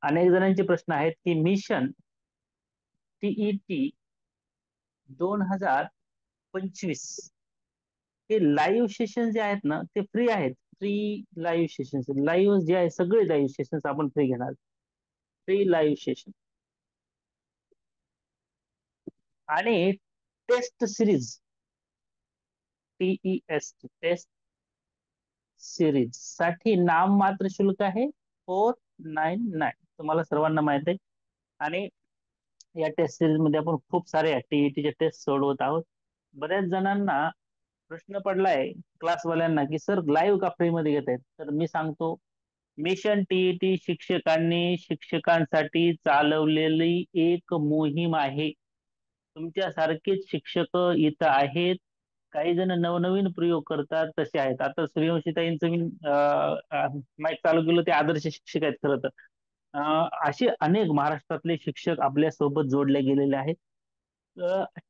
अनेक जणांचे प्रश्न आहेत की मिशन टीईटी 2025 हे लाईव्ह सेशन जे आहेत ना ते फ्री आहेत. फ्री लाईव्ह सेशन्स, लाईव्ह जे आहे सगळे लाईव्ह सेशन्स आपण फ्री घेणार. फ्री लाईव्ह सेशन आणि test series, TES test series साठी नाममात्र शुल्क आहे 499. तुम्हाला सर्वांना माहित आहे. आणि या टेस्ट सिरीज मध्ये आपण खूप सारे टीईटीचे टेस्ट सोडवत आहोत. बऱ्याच जणांना प्रश्न पडलाय क्लासवाल्यांना की सर लाईव्ह का फ्री मध्ये घेत आहेत. तर मी सांगतो, मिशन टीईटी शिक्षकांनी शिक्षकांसाठी चालवलेली एक मोहीम आहे. तुमच्यासारखेच शिक्षक इथं आहेत. काही जण नवनवीन प्रयोग करतात तसे आहेत. आता सूर्यवंशीताईंचं मी माईक चालू केलं, ते आदर्श शिक्षक आहेत खरं तर. असे अनेक महाराष्ट्रातले शिक्षक आपल्या सोबत जोडले गेलेले आहेत.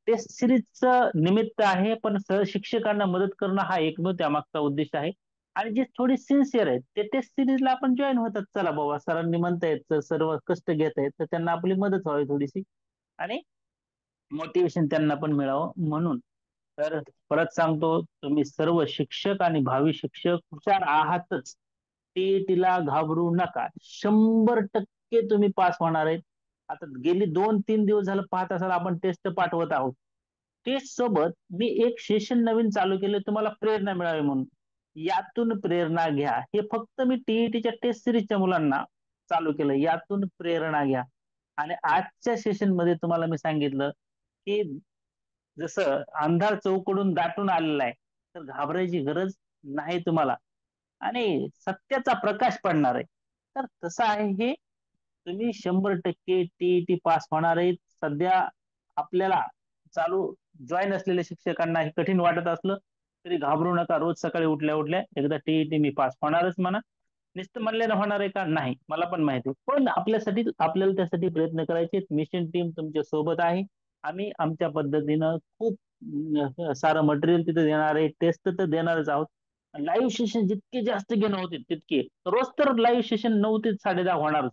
टेस्ट सिरीजचं निमित्त आहे, पण शिक्षकांना मदत करणं हा एकमेव त्यामागचा उद्देश आहे. आणि जे थोडे सिन्सिअर आहेत ते टेस्ट सिरीजला आपण जॉईन होतात. चला बाबा, सरांनी म्हणतायत, सर्व कष्ट घेत आहेत, तर त्यांना आपली मदत व्हावी थोडीशी, आणि मोटिवेशन त्यांना पण मिळावं म्हणून. तर परत सांगतो, तुम्ही सर्व शिक्षक आणि भावी शिक्षक हुशार आहातच. टीईटीला घाबरू नका. 100% तुम्ही पास होणार आहेत. आता गेली 2-3 दिवस झालं पाहत असाल आपण टेस्ट पाठवत आहोत. टेस्ट सोबत मी एक सेशन नवीन चालू केलं तुम्हाला प्रेरणा मिळावी म्हणून. यातून प्रेरणा घ्या. हे फक्त मी टीईटीच्या टेस्ट सिरीजच्या मुलांना चालू केलं. यातून प्रेरणा घ्या. आणि आजच्या सेशन मध्ये तुम्हाला मी सांगितलं की जसं अंधार चौकडून दाटून आलेला आहे, तर घाबरायची गरज नाही तुम्हाला. आणि सत्याचा प्रकाश पडणार आहे. तर तसं आहे हे. तुम्ही 100% टीईटी पास होणार आहेत. सध्या आपल्याला चालू जॉईन असलेल्या शिक्षकांना हे कठीण वाटत असलं तरी घाबरू नका. रोज सकाळी उठल्या उठल्या एकदा टीईटी मी पास होणारच म्हणा. नुसतं म्हणल्यानं होणार आहे का? नाही, मला पण माहिती आहे. पण आपल्याला त्यासाठी प्रयत्न करायचे. मिशन टीम तुमच्या सोबत आहे. आम्ही आमच्या पद्धतीनं खूप सारं मटेरियल तिथे देणार आहे. टेस्ट तर देणारच आहोत. लाईव्ह सेशन जितके जास्त घेणं होते तितके. रोज तर लाईव्ह सेशन 9 ते 10:30 होणारच.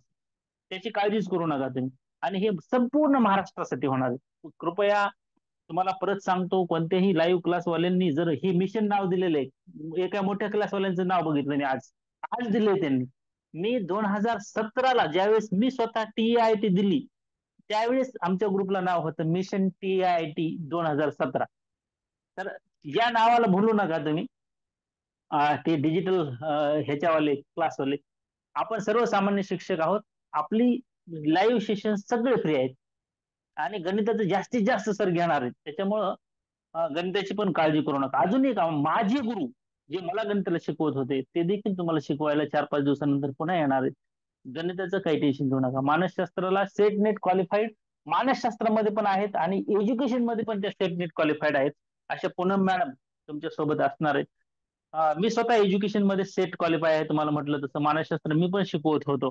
त्याची काळजीच करू नका तुम्ही. आणि हे संपूर्ण महाराष्ट्रासाठी होणार आहे. कृपया तुम्हाला परत सांगतो, कोणत्याही लाईव्ह क्लासवाल्यांनी जर हे मिशन नाव दिलेलं आहे, एका मोठ्या क्लासवाल्यांचं नाव बघितलं मी आज, आज दिले त्यांनी. मी 2017ला ज्यावेळेस मी स्वतः टीआयटी दिली, त्यावेळेस आमच्या ग्रुपला नाव होतं मिशन टीआयटी 2017. तर या नावाला भूलू नका तुम्ही. ते डिजिटल ह्याच्यावाले क्लासवाले. आपण सर्वसामान्य शिक्षक आहोत. आपली लाईव्ह सेशन सगळे फ्री आहेत. आणि गणिताचं जास्तीत जास्त सर घेणार आहेत. त्याच्यामुळं गणिताची पण काळजी करू नका. अजून एक, माझे गुरु जे मला गणिताला शिकवत होते ते देखील तुम्हाला शिकवायला 4-5 दिवसानंतर पुन्हा येणार आहेत. गणिताचं काही टेन्शन घेऊ नका. मानसशास्त्राला सेट नेट क्वालिफाईड मानसशास्त्रामध्ये पण आहेत आणि एज्युकेशन मध्ये पण त्या सेट नेट क्वालिफाईड आहेत. अशा पूनम मॅडम तुमच्या सोबत असणार आहेत. मी स्वतः एज्युकेशन मध्ये सेट क्वालिफाय आहे. तुम्हाला म्हटलं तसं मानसशास्त्र मी पण शिकवत होतो.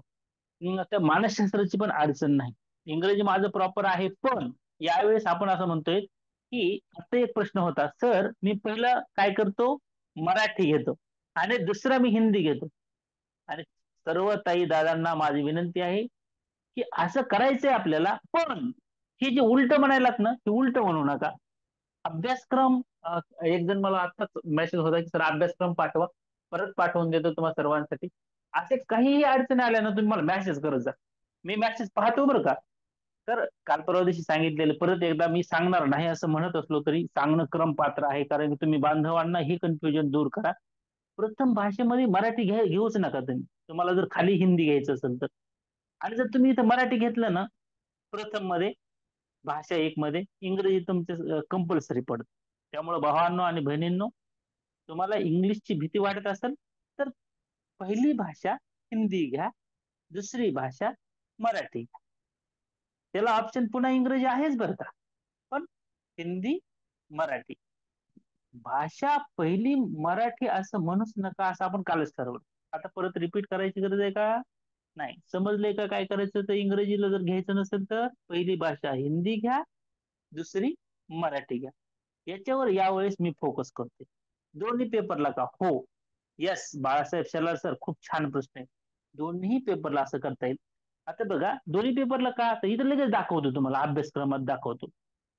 त्या मानसशास्त्राची पण अडचण नाही. इंग्रजी माझं प्रॉपर आहे. पण यावेळेस आपण असं म्हणतोय की आता एक प्रश्न होता, सर मी पहिलं काय करतो, मराठी घेतो आणि दुसरा मी हिंदी घेतो. आणि सर्व ताई दादांना माझी विनंती आहे की असं करायचंय आपल्याला, पण हे जे उलट म्हणायलात ना, हे उलट म्हणू नका. अभ्यासक्रम, एक जण मला आत्ताच मेसेज होता की सर अभ्यासक्रम पाठवा. परत पाठवून देतो तुम्हाला सर्वांसाठी. असे काहीही अडचणी आल्या ना तुम्ही मला मेसेज करत जा. मी मेसेज पाहतो बरं का. तर काल परवा दिवशी सांगितलेलं परत एकदा मी सांगणार नाही असं म्हणत असलो तरी सांगणं क्रम पात्र आहे, कारण की तुम्ही बांधवांना ही कन्फ्युजन दूर करा. प्रथम भाषेमध्ये मराठी घेऊच नका तुम्ही. तुम्हाला जर खाली हिंदी घ्यायचं असेल तर. आणि जर तुम्ही इथं मराठी घेतलं ना प्रथम मध्ये, भाषा एक मध्ये, इंग्रजी तुमचं कंपल्सरी पडत. त्यामुळे भावांनो आणि बहिणींनो, तुम्हाला इंग्लिशची भीती वाटत असेल तर पहिली भाषा हिंदी घ्या, दुसरी भाषा मराठी. त्याला ऑप्शन पुन्हा इंग्रजी आहेच बरं का. पण हिंदी, मराठी, भाषा पहिली मराठी असं म्हणूच नका, असं आपण कालच ठरवलं. आता परत रिपीट करायची गरज आहे का? नाही. समजलंय का काय करायचं? तर इंग्रजीला जर घ्यायचं नसेल तर पहिली भाषा हिंदी घ्या, दुसरी मराठी घ्या. याच्यावर यावेळेस मी फोकस करते. दोन्ही पेपरला का? हो. येस, बाळासाहेब शेलार सर, खूप छान प्रश्न आहे. दोन्ही पेपरला असं करता येईल. आता बघा दोन्ही पेपरला का आता इथं लगेच दाखवतो, तुम्हाला अभ्यासक्रमात दाखवतो.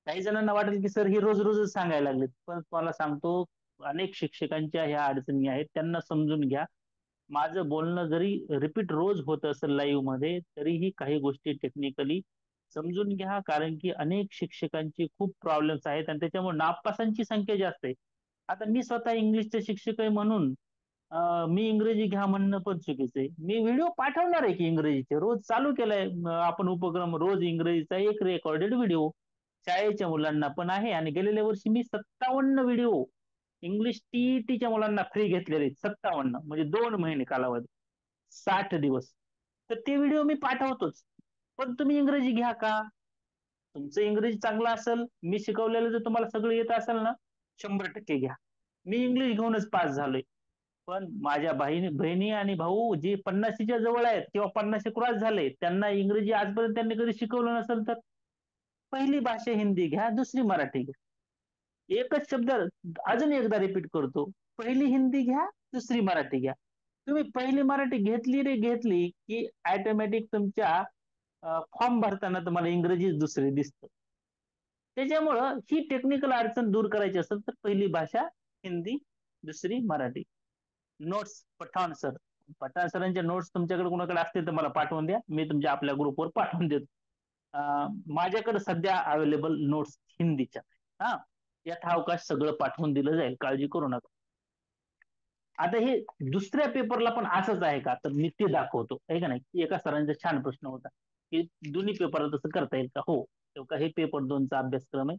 काही जणांना वाटेल की सर ही रोज रोजच सांगायला लागलेत, पण तुम्हाला सांगतो अनेक शिक्षकांच्या ह्या अडचणी आहेत, त्यांना समजून घ्या. माझं बोलणं जरी रिपीट रोज होत असेल लाईव्ह मध्ये, तरीही काही गोष्टी टेक्निकली समजून घ्या, कारण की अनेक शिक्षकांची खूप प्रॉब्लेम्स आहेत आणि त्याच्यामुळे नापासांची संख्या जास्त आहे. आता मी स्वतः इंग्लिशचे शिक्षक आहे म्हणून मी इंग्रजी घ्या म्हणणं पण चुकीचं आहे. मी व्हिडिओ पाठवणार आहे की इंग्रजीचे रोज चालू केलाय आपण उपक्रम, रोज इंग्रजीचा एक रेकॉर्डेड व्हिडिओ शाळेच्या मुलांना पण आहे. आणि गेलेल्या वर्षी मी 57 व्हिडिओ इंग्लिश टीईटीच्या मुलांना फ्री घेतलेले, 57 म्हणजे 2 महिने कालावधी, 60 दिवस. तर ते व्हिडिओ मी पाठवतोच. पण तुम्ही इंग्रजी घ्या का? तुमचं इंग्रजी चांगलं असेल, मी शिकवलेलं जर तुम्हाला सगळं येत असेल ना, 100% घ्या. मी इंग्लिश घेऊनच पास झालोय. पण माझ्या बहिणी आणि भाऊ जे 50च्या जवळ आहेत किंवा 50 क्रॉस झाले, त्यांना इंग्रजी आजपर्यंत त्यांनी कधी शिकवलं नसेल, तर पहिली भाषा हिंदी घ्या, दुसरी मराठी घ्या. एकच शब्द अजून एकदा रिपीट करतो, पहिली हिंदी घ्या, दुसरी मराठी घ्या. तुम्ही पहिली मराठी घेतली रे घेतली की ऑटोमॅटिक तुमच्या फॉर्म भरताना तुम्हाला इंग्रजी दुसरी दिसतं. त्याच्यामुळं ही टेक्निकल अडचण दूर करायची असेल तर पहिली भाषा हिंदी, दुसरी मराठी. नोट्स पठाण सर, पठाण सरांच्या नोट्स तुमच्याकडे कोणाकडे असतील तर मला पाठवून द्या, मी तुमच्या आपल्या ग्रुपवर पाठवून देतो. माझ्याकडे सध्या अवेलेबल नोट्स हिंदीच्या. हा, यथावकाश सगळं पाठवून दिलं जाईल, काळजी करू नका. आता हे दुसऱ्या पेपरला पण असंच आहे का, तर मी ते दाखवतो आहे का नाही. एका सरांचा छान प्रश्न होता की दोन्ही पेपरला तसं करता येईल का. हो, तेव्हा हे पेपर 2चा अभ्यासक्रम आहे.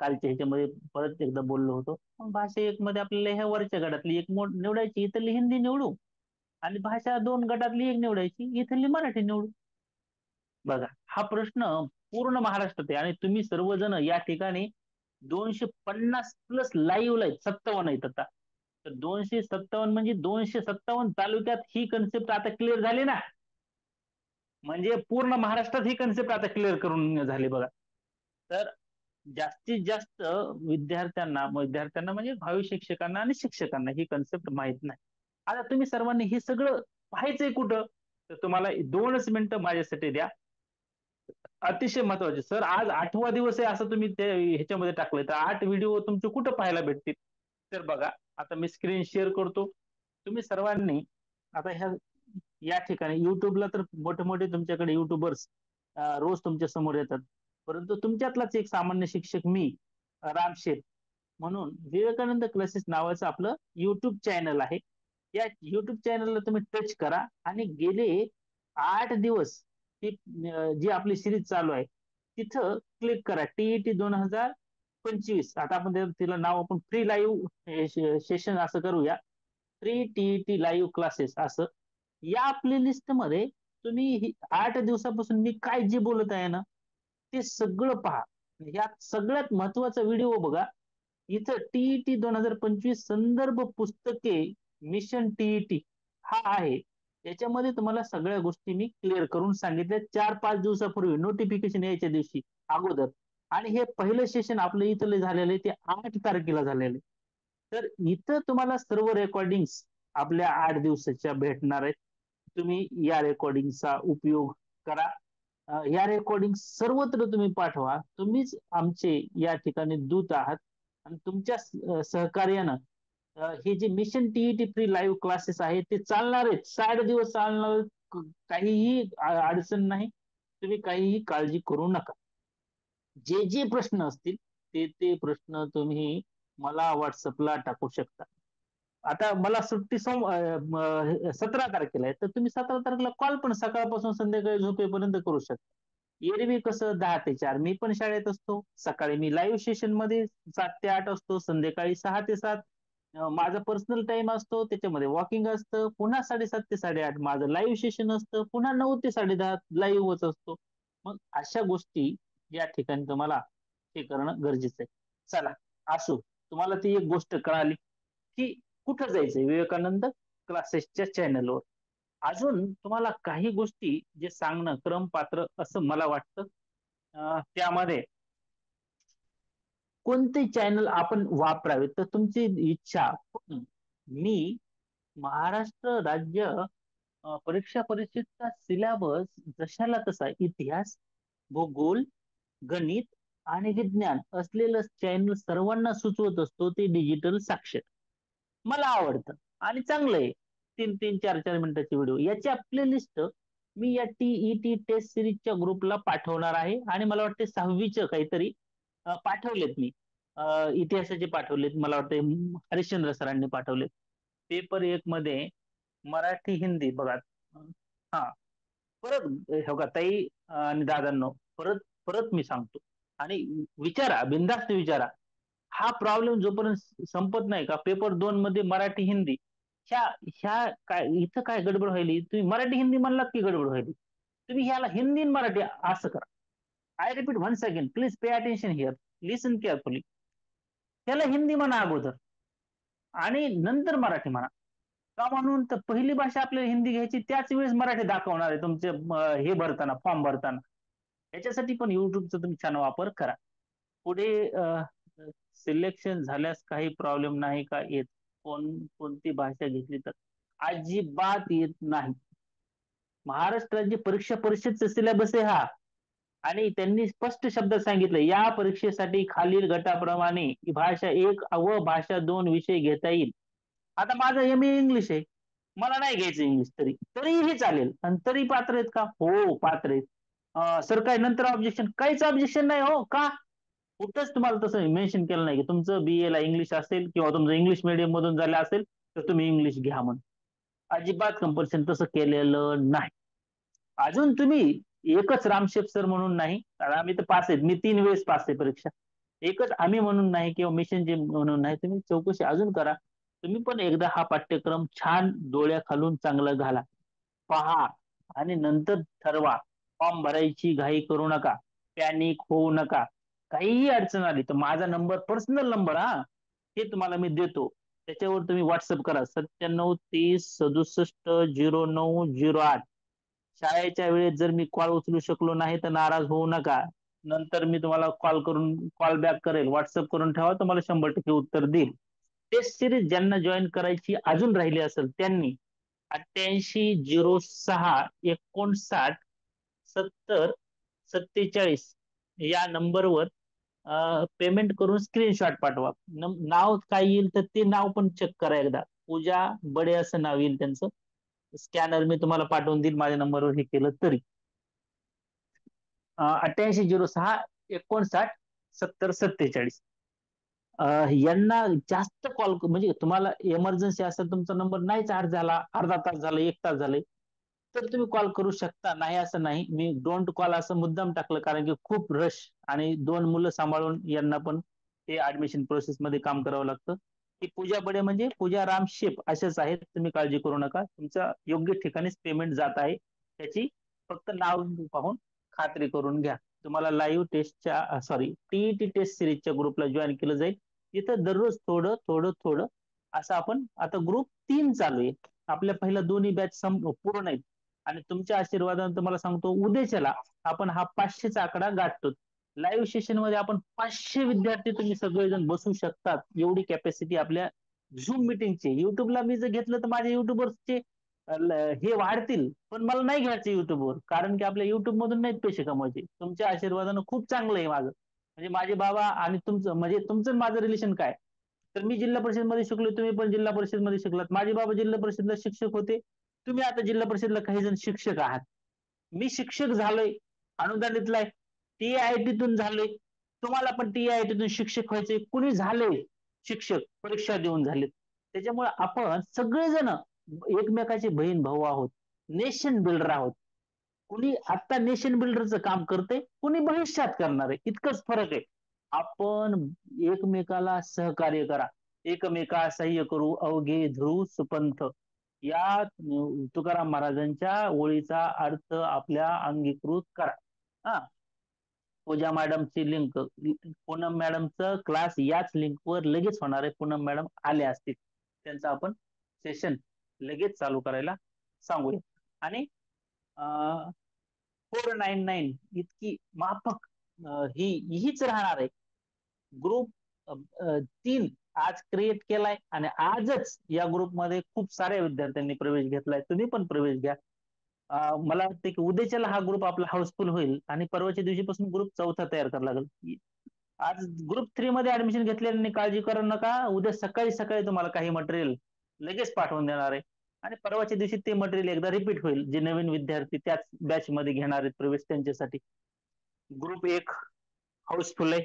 कालच्या ह्याच्यामध्ये परत एकदा बोललो होतो. मग भाषा एक मध्ये आपल्याला ह्या वरच्या गटातली एक निवडायची, इथली हिंदी निवडू. आणि भाषा 2 गटातली एक निवडायची, इथली मराठी निवडू. बघा हा प्रश्न पूर्ण महाराष्ट्रात आहे आणि तुम्ही सर्वजण या ठिकाणी 250 प्लस लाईव्ह आहेत, 57 आहेत आता. तर 257 म्हणजे 257 तालुक्यात ही कन्सेप्ट आता क्लिअर झाली ना. म्हणजे पूर्ण महाराष्ट्रात ही कन्सेप्ट आता क्लिअर करून झाली बघा. तर जास्तीत जास्त विद्यार्थ्यांना म्हणजे भावी शिक्षकांना आणि शिक्षकांना ही कन्सेप्ट माहित नाही. आता तुम्ही सर्वांनी हे सगळं पाहायचंय कुठं, तर तुम्हाला 2च मिनिटं माझ्यासाठी द्या. अतिशय महत्वाचे सर, आज 8वा दिवस आहे असं तुम्ही ते ह्याच्यामध्ये टाकलंय, तर 8 व्हिडिओ तुमचे कुठं पाहायला भेटतील. तर बघा आता मी स्क्रीन शेअर करतो. तुम्ही सर्वांनी आता या ठिकाणी युट्यूबला तर मोठे मोठे तुमच्याकडे युट्यूबर्स रोज तुमच्या समोर येतात. परंतु तुमच्यातलाच एक सामान्य शिक्षक मी, राम शेठ म्हणून, विवेकानंद क्लासेस नावाचं आपलं युट्यूब चॅनल आहे. या युट्यूब चॅनलला तुम्ही टच करा आणि गेले 8 दिवस जी आपली सिरीज चालू आहे तिथं क्लिक करा, टीईटी 2025. आता आपण तिला नाव आपण फ्री लाईव्ह सेशन असं करूया, फ्री टीईटी लाईव्ह क्लासेस असं. या प्ले लिस्ट मध्ये तुम्ही 8 दिवसापासून मी काय जे बोलत आहे ना, ते सगळं पहा. यात सगळ्यात महत्वाचा व्हिडिओ बघा. इथं टीईटी 2025 संदर्भ पुस्तके, मिशन टीईटी हा आहे. याच्यामध्ये तुम्हाला सगळ्या गोष्टी मी क्लिअर करून सांगितल्या 4-5 दिवसापूर्वी, नोटिफिकेशन यायच्या दिवशी अगोदर. आणि हे पहिलं सेशन आपलं इथलं झालेलं आहे ते 8 तारखेला झालेलं आहे. तर इथं तुम्हाला सर्व रेकॉर्डिंग आपल्या 8 दिवसाच्या भेटणार आहेत. तुम्ही या रेकॉर्डिंगचा उपयोग करा. या रेकॉर्डिंग सर्वत्र तुम्ही पाठवा. तुम्हीच आमचे या ठिकाणी दूत आहात आणि तुमच्या सहकार्यानं हे जे mission TET free live classes आहेत ते चालणार आहेत, 60 दिवस चालणार. काहीही अडचण नाही, तुम्ही काहीही काळजी करू नका. जे जे प्रश्न असतील ते प्रश्न तुम्ही मला व्हॉट्सअपला टाकू शकता. आता मला सुट्टी 17 तारखेला आहे, तर तुम्ही 17 तारखेला कॉल पण सकाळपासून संध्याकाळी झोपेपर्यंत करू शकता. एरवी कसं 10 ते 4 मी पण शाळेत असतो. सकाळी मी लाईव्ह सेशन मध्ये 7 ते 8 असतो, संध्याकाळी 6 ते 7 माझा पर्सनल टाइम असतो, त्याच्यामध्ये वॉकिंग असतं. पुन्हा 7:30 ते 8:30 माझं लाईव्ह सेशन असतं. पुन्हा 9 ते 10:30 लाईव्हच असतो. मग अशा गोष्टी या ठिकाणी तुम्हाला हे करणं गरजेचं आहे. चला, असो, तुम्हाला ती एक गोष्ट कळाली की कुठं जायचंय, विवेकानंद क्लासेसच्या चॅनलवर. अजून तुम्हाला काही गोष्टी जे सांगणं क्रमपात्र असं मला वाटतं. त्यामध्ये कोणते चॅनल आपण वापरावे तर तुमची इच्छा. मी महाराष्ट्र राज्य परीक्षा परिषदेचा सिलेबस जशाला तसा इतिहास, भूगोल, गणित आणि विज्ञान असलेलं चॅनल सर्वांना सुचवत असतो ते डिजिटल साक्षर. मला आवडतं आणि चांगलं आहे. 3-3, 4-4 मिनिटाचे व्हिडिओ याची आपली लिस्ट मी या टीईटी टेस्ट सिरीजच्या ग्रुपला पाठवणार आहे आणि मला वाटते 6वीचं काहीतरी पाठवलेत मी. इतिहासाचे पाठवलेत, मला वाटतं हरिश्चंद्र सरांनी पाठवलेत. पेपर एक मध्ये मराठी हिंदी बघा. हा, परत हे बघा ताई आणि दादांनो, परत परत मी सांगतो आणि विचारा, बिनधास्त विचारा. हा प्रॉब्लेम जोपर्यंत संपत नाही का पेपर 2 मध्ये मराठी हिंदी, ह्या ह्या काय इथं काय गडबड व्हायली, तुम्ही मराठी हिंदी म्हणलात की गडबड व्हायली. तुम्ही ह्याला हिंदी आणि मराठी असं करा. I repeat one second, please pay attention here, listen carefully. त्याला हिंदी म्हणा अगोदर आणि नंतर मराठी म्हणा. का म्हणून तर पहिली भाषा आपल्याला हिंदी घ्यायची, त्याच वेळेस मराठी दाखवणार आहे तुमचे हे भरताना, फॉर्म भरताना. याच्यासाठी पण युट्यूबचा तुम्ही छान वापर करा. पुढे सिलेक्शन झाल्यास काही प्रॉब्लेम नाही का येत? कोणती भाषा घेतली तर? अजिबात येत नाही. महाराष्ट्र राज्य परीक्षा परिषदचा सिलेबस आहे हा. आणि त्यांनी स्पष्ट शब्दात सांगितलं, या परीक्षेसाठी खालील गटाप्रमाणे भाषा 1 व भाषा 2 विषय घेता येईल. आता माझं MA इंग्लिश आहे, मला नाही घ्यायचं इंग्लिश, तरीही चालेल. आणि तरी पात्र आहेत का? हो, पात्र आहेत. सर काय नंतर ऑब्जेक्शन? काहीच ऑब्जेक्शन नाही. हो का? कुठंच तुम्हाला तसं मेन्शन केलं नाही की तुमचं BA ला इंग्लिश असेल किंवा तुमचं इंग्लिश मीडियम मधून झालं असेल तर तुम्ही इंग्लिश घ्या म्हणून. अजिबात कंपल्शन तसं केलेलं नाही. अजून तुम्ही एकच रामशेफ सर म्हणून नाही, कारण आम्ही तर पास आहेत, मी 3 वेळेस पास आहे परीक्षा. एकच आम्ही म्हणून नाही किंवा मिशनचे म्हणून नाही, तुम्ही चौकशी अजून करा. तुम्ही पण एकदा हा पाठ्यक्रम छान डोळ्याखालून चांगला घाला, पहा आणि नंतर ठरवा. फॉर्म भरायची घाई करू नका, पॅनिक होऊ नका. काहीही अडचण आली तर माझा नंबर, पर्सनल नंबर, हे तुम्हाला मी देतो. त्याच्यावर तुम्ही व्हॉट्सअप करा, 9730670908. शाळेच्या वेळेत जर मी कॉल उचलू शकलो नाही तर नाराज होऊ नका. नंतर मी तुम्हाला कॉल बॅक करेल, व्हॉट्सअप करून ठेवा, तुम्हाला 100% उत्तर देईल. टेस्ट सिरीज ज्यांना जॉईन करायची अजून राहिली असेल त्यांनी 8806 59 70 47 या नंबरवर पेमेंट करून स्क्रीनशॉट पाठवा. नाव काय येईल तर ते नाव पण चेक करा एकदा. पूजा बडे असं नाव येईल त्यांचं. स्कॅनर मी तुम्हाला पाठवून देईल माझ्या नंबरवर हे केलं तरी. 8806 59 70 47. यांना जास्त कॉल, म्हणजे तुम्हाला इमर्जन्सी असेल, तुमचा नंबर नाही चार्ज झाला, अर्धा तास झाला, 1 तास झाले, तर तुम्ही कॉल करू शकता, नाही असं नाही. मी डोंट कॉल असं मुद्दाम टाकलं कारण की खूप रश आणि 2 मुलं सांभाळून यांना पण हे ऍडमिशन प्रोसेस मध्ये काम करावं लागतं. की पूजा बडे म्हणजे पूजा राम शेप असेच आहेत, तुम्ही काळजी करू नका, तुमच्या योग्य ठिकाणीच पेमेंट जात आहे, त्याची फक्त नाव पाहून खात्री करून घ्या. तुम्हाला लाईव्ह टेस्टच्या, सॉरी, टीईटी टेस्ट सिरीजच्या ग्रुपला जॉईन केलं जाईल. तिथं दररोज थोडं थोडं थोडं असं आपण, आता ग्रुप 3 चालू आहे, आपल्या पहिल्या दोन्ही बॅच पूर्ण आहेत. आणि तुमच्या आशीर्वादाने तुम्हाला सांगतो, उद्याच्याला आपण हा 500चा आकडा गाठतो. लाईव्ह सेशन मध्ये आपण 500 विद्यार्थी तुम्ही सगळेजण बसू शकतात, एवढी कॅपॅसिटी आपल्या झूम मिटिंगची. युट्यूबला मी जर घेतलं तर माझ्या युट्यूबरचे हे वाढतील, पण मला नाही घ्यायचं युट्यूबवर, कारण की आपल्या युट्यूब मधून नाहीत पैसे कमवायचे. तुमच्या आशीर्वादानं खूप चांगलं आहे माझं, म्हणजे माझे बाबा आणि तुमचं, म्हणजे तुमचं आणि माझं रिलेशन काय, तर मी जिल्हा परिषद मध्ये शिकलो, तुम्ही पण जिल्हा परिषद मध्ये शिकलात, माझे बाबा जिल्हा परिषदला शिक्षक होते, तुम्ही आता जिल्हा परिषदला काही जण शिक्षक आहात. मी शिक्षक झालोय, अनुदानितलाय, TIIT झालोय, तुम्हाला पण TIIT शिक्षक व्हायचे, कुणी झाले शिक्षक, परीक्षा देऊन झालेत. त्याच्यामुळे आपण सगळेजण एकमेकाचे बहीण भाऊ आहोत, नेशन बिल्डर आहोत. कुणी आता नेशन बिल्डरचं काम करते, कुणी भविष्यात करणार आहे, इतकंच फरक आहे. आपण एकमेकाला सहकार्य करा, एकमेका सह्य करू अवघे ध्रुव सुपंथ, या तुकाराम महाराजांच्या ओळीचा अर्थ आपल्या अंगीकृत करा. हा, पूजा मॅडमची लिंक, पूनम मॅडमचं क्लास याच लिंकवर लगेच होणार आहे. पूनम मॅडम आल्या असतील, त्यांचं आपण सेशन लगेच चालू करायला सांगूया. आणि 499 इतकी माफक हीच राहणार आहे. ग्रुप 3 आज क्रिएट केलाय आणि आजच या ग्रुपमध्ये खूप साऱ्या विद्यार्थ्यांनी प्रवेश घेतलाय. तुम्ही पण प्रवेश घ्या. मला वाटतं की उद्याच्याला हा ग्रुप आपला हाऊसफुल होईल आणि परवाच्या दिवशीपासून ग्रुप चौथा तयार करावा लागेल. आज ग्रुप 3 मध्ये ऍडमिशन घेतल्याने काळजी करू नका. उद्या सकाळी सकाळी तुम्हाला काही मटेरियल लगेच पाठवून देणार आहे. आणि परवाच्या दिवशी ते मटेरियल एकदा रिपीट होईल. जे नवीन विद्यार्थी त्याच बॅच मध्ये घेणार आहेत प्रवेश त्यांच्यासाठी. ग्रुप 1 हाऊसफुल आहे.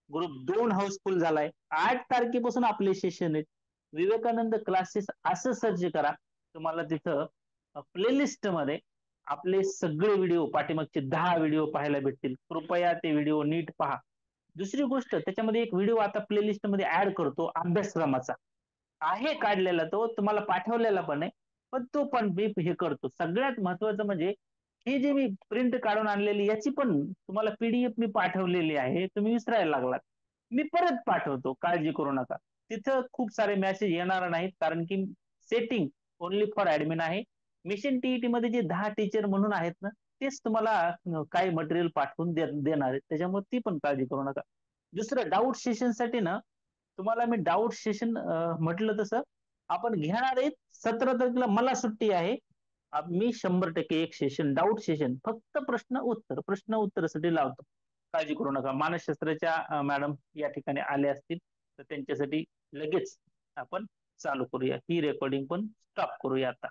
ग्रुप 2 हाऊसफुल झालाय. 8 तारखेपासून आपले सेशन आहेत. विवेकानंद क्लासेस असं सर्च करा, तुम्हाला तिथं प्लेलिस्ट मध्ये आपले सगळे व्हिडिओ, पाठीमागचे 10 व्हिडिओ पाहायला भेटतील. कृपया ते व्हिडिओ नीट पहा. दुसरी गोष्ट, त्याच्यामध्ये एक व्हिडिओ आता प्लेलिस्ट मध्ये ऍड करतो अभ्यासक्रमाचा. आहे काढलेला, तो तुम्हाला पाठवलेला पण आहे. पण तो पण मी हे करतो. सगळ्यात महत्वाचं म्हणजे ही जी मी प्रिंट काढून आणलेली याची पण तुम्हाला पीडीएफ मी पाठवलेली आहे. तुम्ही विसरायला लागलात. मी परत पाठवतो, काळजी करू नका. तिथं खूप सारे मेसेज येणार नाहीत, कारण की सेटिंग ओनली फॉर ऍडमिन आहे. मिशन टीईटी मध्ये जे 10 टीचर म्हणून आहेत ना, तेच तुम्हाला काही मटेरियल पाठवून देणार आहेत. त्याच्यामुळे ती पण काळजी करू नका. दुसरं, डाऊट सेशन साठी ना, तुम्हाला मी डाऊट सेशन म्हटलं तसं आपण घेणार आहेत. 17 तारखेला मला सुट्टी आहे. मी 100% एक सेशन, डाऊट सेशन, फक्त प्रश्न उत्तरासाठी लावतो. काळजी करू नका. मानसशास्त्राच्या मॅडम या ठिकाणी आल्या असतील, तर त्यांच्यासाठी लगेच आपण चालू करूया. ही रेकॉर्डिंग पण स्टॉप करूया आता.